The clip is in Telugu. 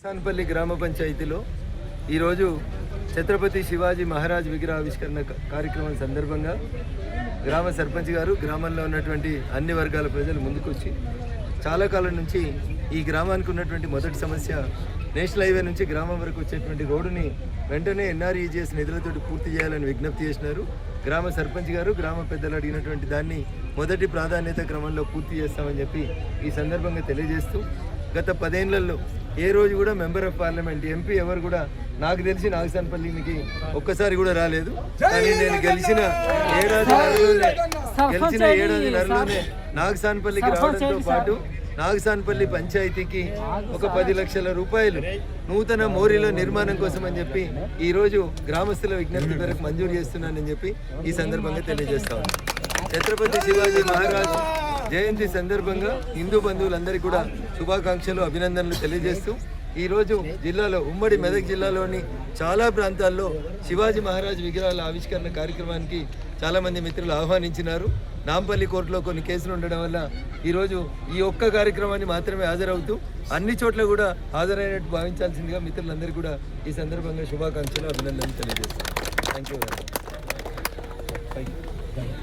సాన్పల్లి గ్రామ పంచాయతీలో ఈరోజు ఛత్రపతి శివాజీ మహారాజ్ విగ్రహావిష్కరణ కార్యక్రమం సందర్భంగా గ్రామ సర్పంచ్ గారు గ్రామంలో ఉన్నటువంటి అన్ని వర్గాల ప్రజలు ముందుకొచ్చి చాలా కాలం నుంచి ఈ గ్రామానికి ఉన్నటువంటి మొదటి సమస్య నేషనల్ హైవే నుంచి గ్రామం వరకు వచ్చేటువంటి రోడ్డుని వెంటనే ఎన్ఆర్ఈజీఎస్ నిధులతోటి పూర్తి చేయాలని విజ్ఞప్తి చేసినారు. గ్రామ సర్పంచ్ గారు గ్రామ పెద్దలు అడిగినటువంటి దాన్ని మొదటి ప్రాధాన్యత క్రమంలో పూర్తి చేస్తామని చెప్పి ఈ సందర్భంగా తెలియజేస్తూ గత 10 ఏళ్లలో ఏ రోజు కూడా మెంబర్ ఆఫ్ పార్లమెంట్ ఎంపీ ఎవరు కూడా నాకు తెలిసి నాగసాన్పల్లికి ఒక్కసారి కూడా రాలేదు. కానీ నేను గెలిచిన ఏడాదిన్నరలోనే నాగసాన్పల్లికి రావడంతో పాటు నాగసాన్పల్లి పంచాయతీకి ఒక 10 లక్షల రూపాయలు నూతన మోరీల నిర్మాణం కోసం అని చెప్పి ఈరోజు గ్రామస్తుల విజ్ఞప్తి మేరకు మంజూరు చేస్తున్నానని చెప్పి ఈ సందర్భంగా తెలియజేస్తా ఉన్నాను. ఛత్రపతి శివాజీ మహారాజ్ జయంతి సందర్భంగా హిందూ బంధువులందరికీ కూడా శుభాకాంక్షలు అభినందనలు తెలియజేస్తూ ఈరోజు జిల్లాలో ఉమ్మడి మెదక్ జిల్లాలోని చాలా ప్రాంతాల్లో శివాజీ మహారాజ్ విగ్రహాల ఆవిష్కరణ కార్యక్రమానికి చాలామంది మిత్రులు ఆహ్వానించినారు. నాంపల్లి కోర్టులో కొన్ని కేసులు ఉండడం వల్ల ఈరోజు ఈ ఒక్క కార్యక్రమాన్ని మాత్రమే హాజరవుతూ అన్ని చోట్ల కూడా హాజరైనట్టు భావించాల్సిందిగా మిత్రులందరికీ కూడా ఈ సందర్భంగా శుభాకాంక్షలు అభినందనలు తెలియజేస్తాను. Thank you very much.